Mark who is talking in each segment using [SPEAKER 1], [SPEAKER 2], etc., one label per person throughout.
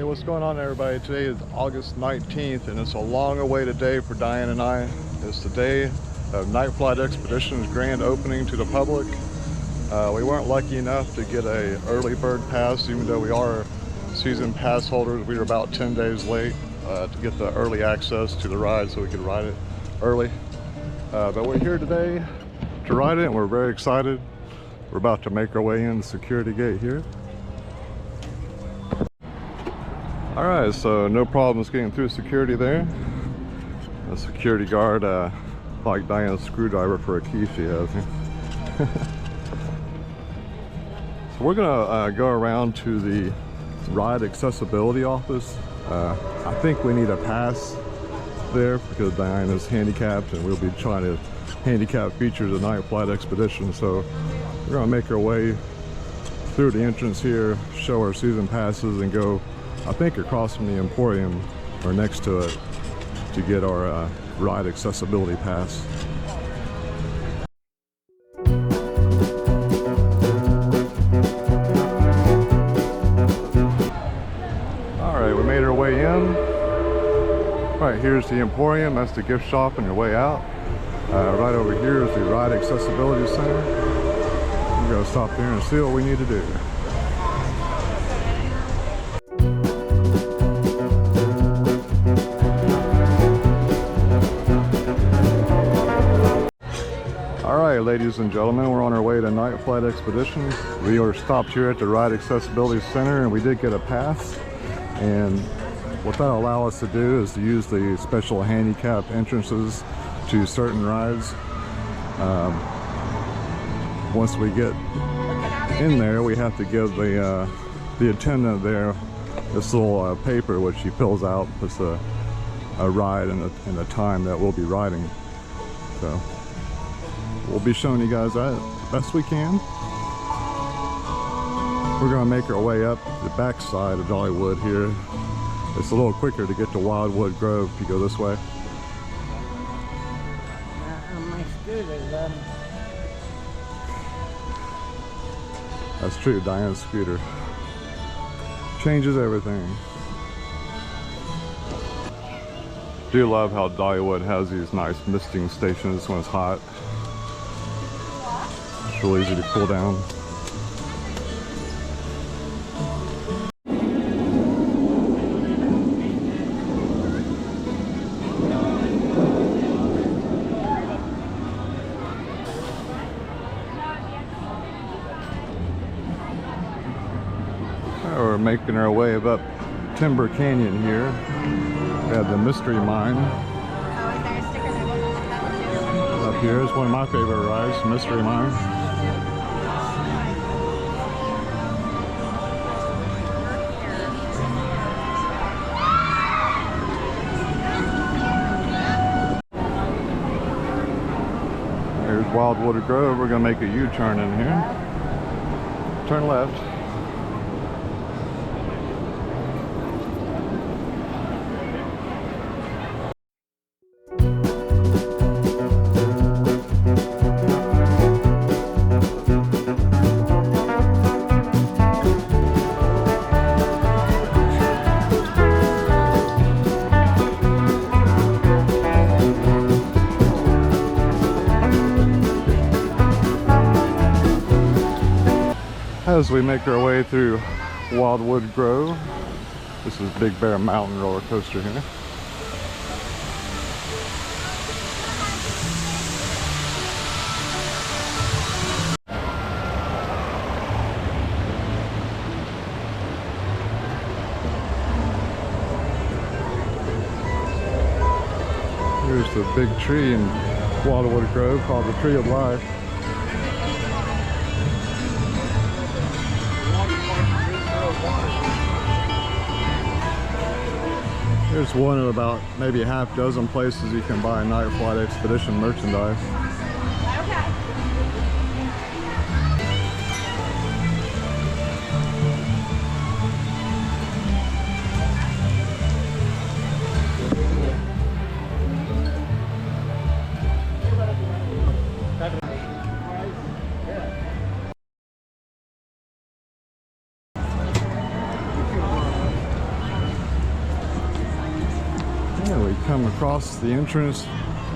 [SPEAKER 1] What's going on, everybody? Today is August 19th and it's a long awaited day for Diane and I. It's the day of Nightflight Expedition's grand opening to the public. We weren't lucky enough to get a early bird pass, even though we are season pass holders. We were about 10 days late to get the early access to the ride so we could ride it early. But we're here today to ride it and we're very excited. We're about to make our way in the security gate here. Alright, so no problems getting through security there. The security guard, like Diane's screwdriver for a key she has here. So we're gonna go around to the ride accessibility office. I think we need a pass there because Diane is handicapped and we'll be trying to handicap features of Nightflight Expedition. So we're gonna make our way through the entrance here, show our season passes, and go, I think, across from the Emporium or next to it to get our ride accessibility pass. Alright, we made our way in. Right, here's the Emporium. That's the gift shop on your way out. Right over here is the Ride Accessibility Center. We're going to stop there and see what we need to do. Alright, ladies and gentlemen, we're on our way to Nightflight Expedition. We were stopped here at the Ride Accessibility Center and we did get a pass. And what that'll allow us to do is to use the special handicap entrances to certain rides. Once we get in there, we have to give the attendant there this little paper which he fills out with a ride and a time that we'll be riding. So we'll be showing you guys that best we can. We're going to make our way up the back side of Dollywood here. It's a little quicker to get to Wildwood Grove if you go this way.
[SPEAKER 2] On my scooter,
[SPEAKER 1] That's true, Diane's scooter changes everything. Do love how Dollywood has these nice misting stations when it's hot. It's real easy to cool down. We're making our way up Timber Canyon here. We have the Mystery Mine.
[SPEAKER 3] Oh, is there a sticker that goes with that too?
[SPEAKER 1] Up here is one of my favorite rides, Mystery Mine. Here's Wildwood Grove. We're going to make a U-turn in here. Turn left. As we make our way through Wildwood Grove, this is Big Bear Mountain roller coaster here. Here's the big tree in Wildwood Grove called the Tree of Life. There's one of about maybe a half dozen places you can buy Nightflight Expedition merchandise. We come across the entrance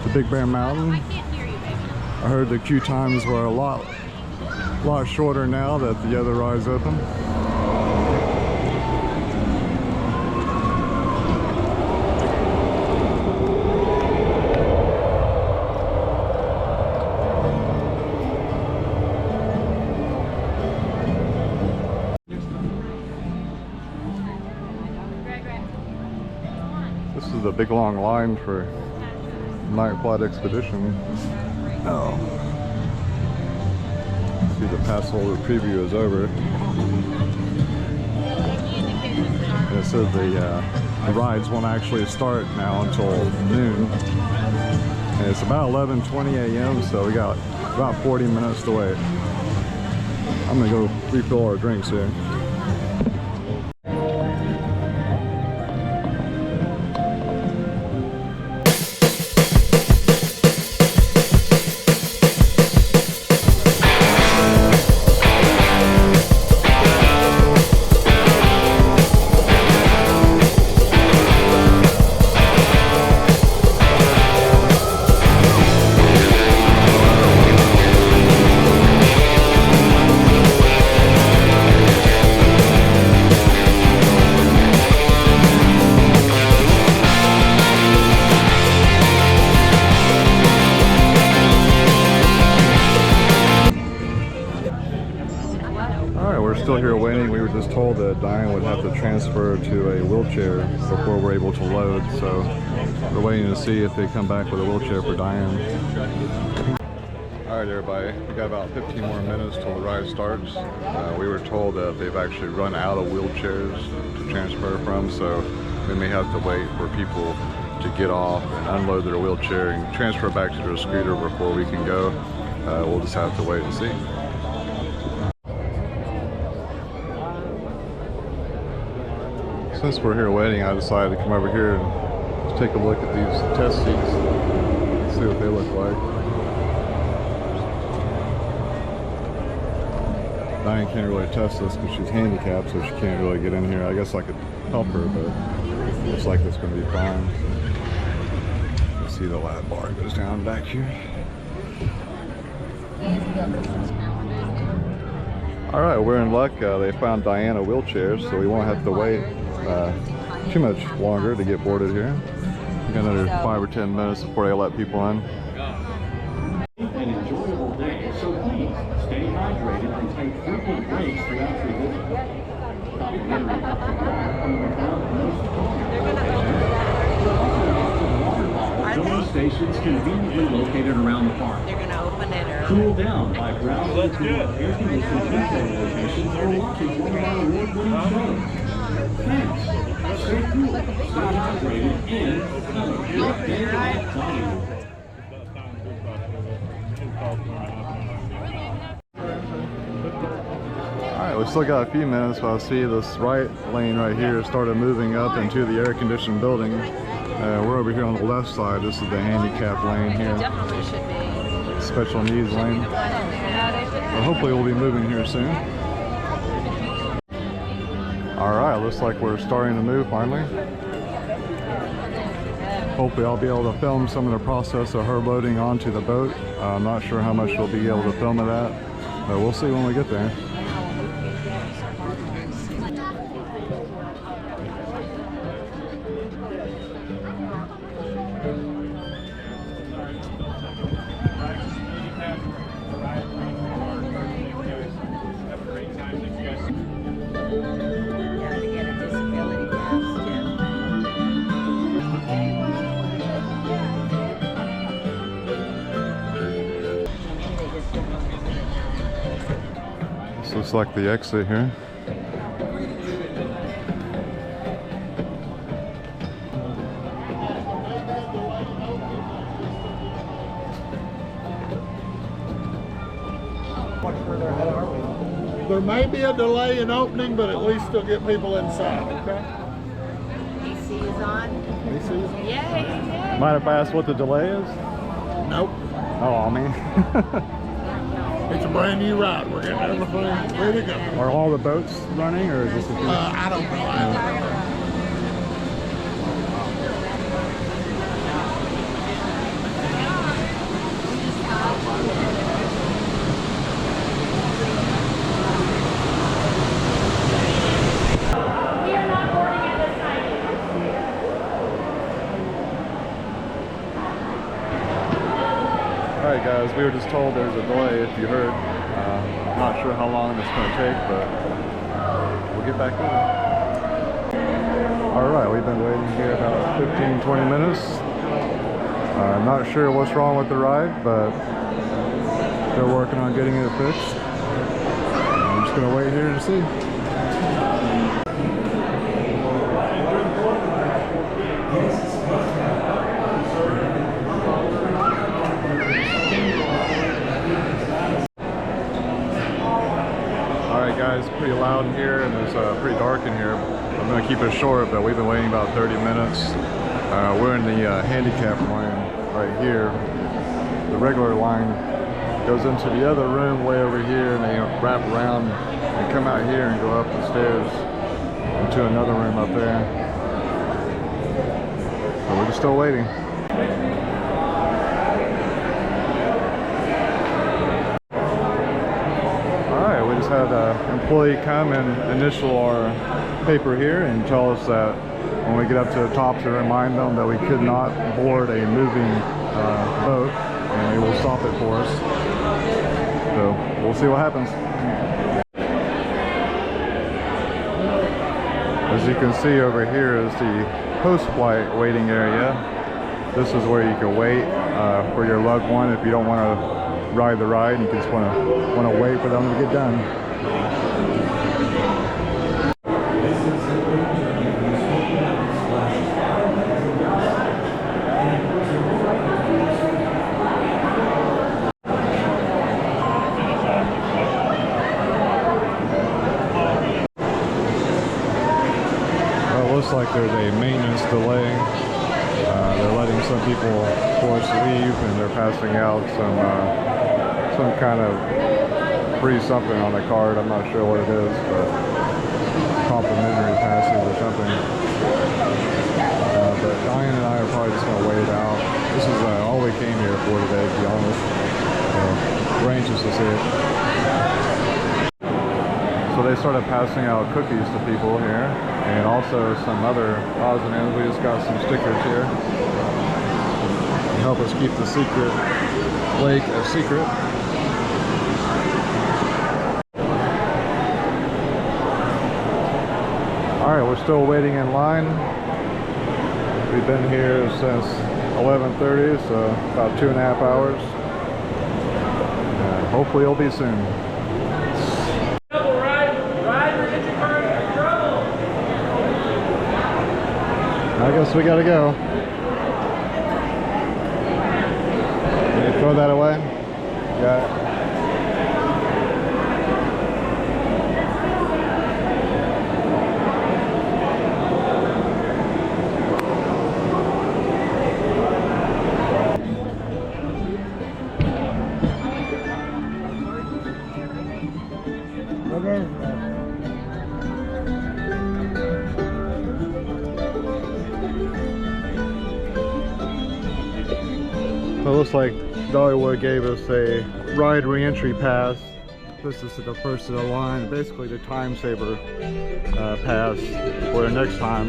[SPEAKER 1] to Big Bear Mountain. I heard the queue times were a lot shorter now that the other ride's open. This is a big long line for Nightflight Expedition. Oh. See, the pass holder preview is over. And it says the rides won't actually start now until noon. And it's about 11:20 a.m. so we got about 40 minutes to wait. I'm gonna go refill our drinks here. Still here waiting. We were just told that Diane would have to transfer to a wheelchair before we're able to load, so we're waiting to see if they come back with a wheelchair for Diane. Alright everybody, we got about 15 more minutes till the ride starts. We were told that they've actually run out of wheelchairs to transfer from, so we may have to wait for people to get off and unload their wheelchair and transfer back to their scooter before we can go. We'll just have to wait and see. Since we're here waiting, I decided to come over here and just take a look at these test seats, see what they look like. Diane can't really test this because she's handicapped, so she can't really get in here. I guess I could help her, but it looks like it's going to be fine. You see the lap bar goes down back here. Alright, we're in luck. They found Diane a wheelchair, so we won't have to wait too much longer to get boarded here. We got another 5 or 10 minutes before they let people in.
[SPEAKER 4] An enjoyable day, so please stay hydrated and take frequent breaks throughout your visit. Complimentary cups of water can be found most filling stations conveniently located around the park.
[SPEAKER 2] They're gonna open it early.
[SPEAKER 4] Cool down by browsing through air-conditioned retail locations or watching one of our award-winning shows. Thanks. Stay cool, stay hydrated, and have a great day at Dollywood.
[SPEAKER 1] Alright, we still got a few minutes, but I see this right lane right here started moving up into the air-conditioned building. We're over here on the left side. This is the handicapped lane here. Special needs lane. So hopefully we'll be moving here soon. Alright, looks like we're starting to move finally. Hopefully I'll be able to film some of the process of her loading onto the boat. I'm not sure how much we'll be able to film of that, but we'll see when we get there. This looks like the exit here.
[SPEAKER 5] There may be a delay in opening, but at least they'll get people inside, okay?
[SPEAKER 3] AC is on.
[SPEAKER 5] AC is on?
[SPEAKER 3] Yay!
[SPEAKER 1] Mind if I ask what the delay is?
[SPEAKER 5] Nope.
[SPEAKER 1] Oh, man.
[SPEAKER 5] It's a brand new ride. We're getting everything ready to go.
[SPEAKER 1] Are all the boats running, or is this a few?
[SPEAKER 5] I don't know.
[SPEAKER 1] Alright guys, we were just told there's a delay, if you heard. Not sure how long it's going to take, but we'll get back in. Alright, we've been waiting here about 15-20 minutes. Not sure what's wrong with the ride, but they're working on getting it fixed. I'm just going to wait here and see. Alright guys, pretty loud in here and it's pretty dark in here. I'm going to keep it short, but we've been waiting about 30 minutes. We're in the Handicapped line right here. The regular line goes into the other room way over here, and they wrap around and come out here and go up the stairs into another room up there. So we're just still waiting. Alright, we just had an employee come and initial our paper here and tell us that when we get up to the top to remind them that we could not board a moving boat, and they will stop it for us. So we'll see what happens. As you can see over here is the post-flight waiting area. This is where you can wait for your loved one if you don't want to ride the ride. You just want to wait for them to get done. Looks like there's a maintenance delay. They're letting some people force leave, and they're passing out some kind of free something on the card. I'm not sure what it is, but complimentary passes or something. But Diane and I are probably just going to wait it out. This is all we came here for today, to be honest. We're anxious to see it. So they started passing out cookies to people here, and also some other odds and ends. We just got some stickers here to help us keep the secret lake a secret. Alright, we're still waiting in line. We've been here since 11:30, so about 2.5 hours. And hopefully it'll be soon. I guess we gotta go. Can you throw that away? Got it.
[SPEAKER 2] What is that?
[SPEAKER 1] So it looks like Dollywood gave us a ride re-entry pass. This is the first of the line, basically the time saver pass for the next time.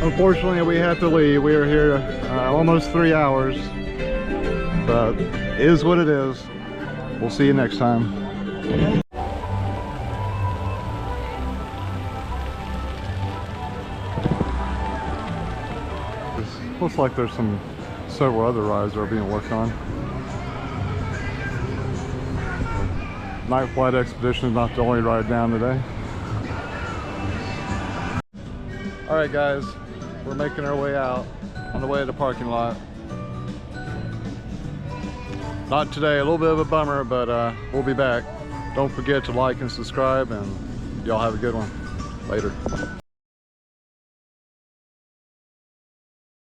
[SPEAKER 1] Unfortunately, we have to leave. We are here almost 3 hours, but it is what it is. We'll see you next time. Looks like there's several other rides that are being worked on. Nightflight Expedition is not the only ride down today. Alright guys, we're making our way out on the way to the parking lot. Not today, a little bit of a bummer, but we'll be back. Don't forget to like and subscribe, and y'all have a good one. Later.